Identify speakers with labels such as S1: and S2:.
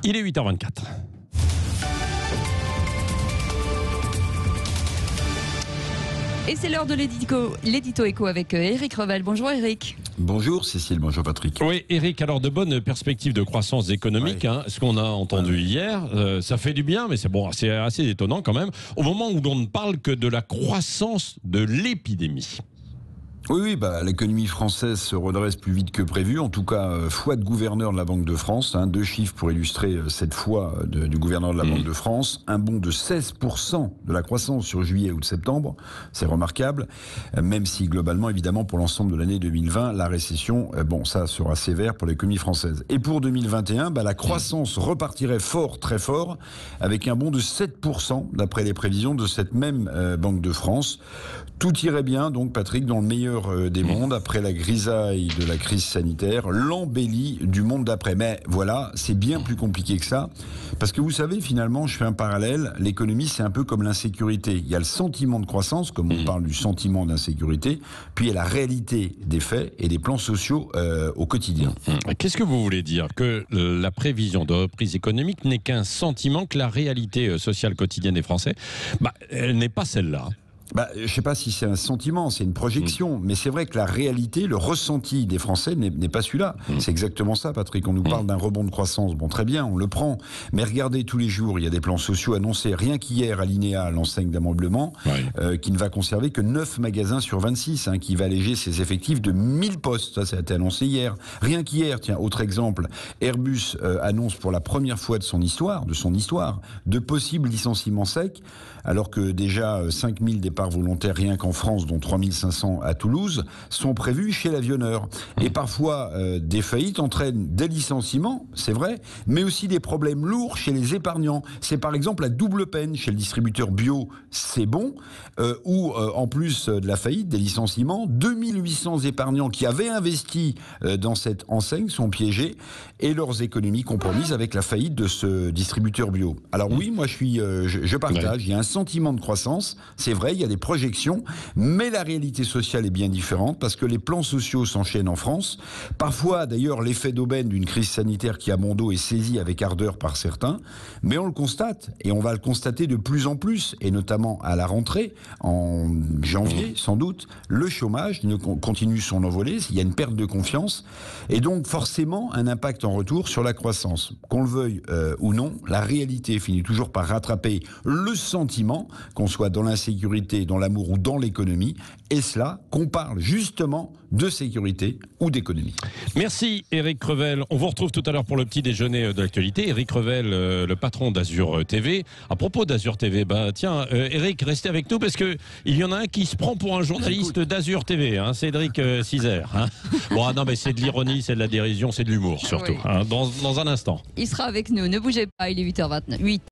S1: Il est 8h24.
S2: Et c'est l'heure de l'édito éco avec Éric Revel. Bonjour Éric.
S3: Bonjour Cécile, bonjour Patrick.
S1: Oui, Éric, alors de bonnes perspectives de croissance économique,
S3: Ouais.
S1: ce qu'on a entendu hier, ça fait du bien, mais c'est assez étonnant quand même, au moment où l'on ne parle que de la croissance de l'épidémie.
S3: Oui, l'économie française se redresse plus vite que prévu. En tout cas, foi de gouverneur de la Banque de France. Deux chiffres pour illustrer cette foi du gouverneur de la Banque de France. Un bond de 16% de la croissance sur juillet ou de septembre. C'est remarquable. Même si globalement, évidemment, pour l'ensemble de l'année 2020, la récession, ça sera sévère pour l'économie française. Et pour 2021, la croissance repartirait fort, très fort, avec un bond de 7% d'après les prévisions de cette même Banque de France. Tout irait bien, donc Patrick, dans le meilleur des mondes, après la grisaille de la crise sanitaire, l'embellie du monde d'après. Mais voilà, c'est bien plus compliqué que ça, parce que vous savez, finalement, je fais un parallèle, l'économie c'est un peu comme l'insécurité. Il y a le sentiment de croissance, comme on parle du sentiment d'insécurité, puis il y a la réalité des faits et des plans sociaux au quotidien.
S1: Qu'est-ce que vous voulez dire? Que la prévision de reprise économique n'est qu'un sentiment, que la réalité sociale quotidienne des Français, elle n'est pas celle-là.
S3: Je ne sais pas si c'est un sentiment, c'est une projection, mais c'est vrai que la réalité, le ressenti des Français n'est pas celui-là. C'est exactement ça, Patrick. On nous parle d'un rebond de croissance. Bon, très bien, on le prend. Mais regardez, tous les jours, il y a des plans sociaux annoncés. Rien qu'hier, à l'INEA, l'enseigne d'ameublement, qui ne va conserver que 9 magasins sur 26, qui va alléger ses effectifs de 1000 postes. Ça a été annoncé hier. Rien qu'hier, tiens, autre exemple, Airbus annonce pour la première fois de son histoire, de possibles licenciements secs, alors que déjà 5000 départs volontaires rien qu'en France, dont 3500 à Toulouse, sont prévus chez l'avionneur. Et parfois, des faillites entraînent des licenciements, c'est vrai, mais aussi des problèmes lourds chez les épargnants. C'est par exemple la double peine chez le distributeur bio, c'est bon, où en plus de la faillite, des licenciements, 2800 épargnants qui avaient investi dans cette enseigne sont piégés et leurs économies compromises avec la faillite de ce distributeur bio. Alors oui, moi je partage, il y a un sentiment de croissance, c'est vrai, il y a des projections, mais la réalité sociale est bien différente parce que les plans sociaux s'enchaînent en France. Parfois, d'ailleurs, l'effet d'aubaine d'une crise sanitaire qui a bon dos est saisi avec ardeur par certains, mais on le constate, et on va le constater de plus en plus, et notamment à la rentrée, en janvier, sans doute, le chômage continue son envolée, il y a une perte de confiance, et donc forcément un impact en retour sur la croissance. Qu'on le veuille ou non, la réalité finit toujours par rattraper le sentiment, qu'on soit dans l'insécurité, dans l'amour ou dans l'économie, et cela qu'on parle justement de sécurité ou d'économie.
S1: Merci Éric Revel. On vous retrouve tout à l'heure pour le petit déjeuner de l'actualité. Éric Revel, le patron d'Azur TV. À propos d'Azur TV, tiens, Éric, restez avec nous parce que il y en a un qui se prend pour un journaliste d'Azur TV, Cédric Cizer. Bon, non, mais c'est de l'ironie, c'est de la dérision, c'est de l'humour surtout.
S2: Oui.
S1: Dans un instant.
S2: Il sera avec nous, ne bougez pas, il est 8h29.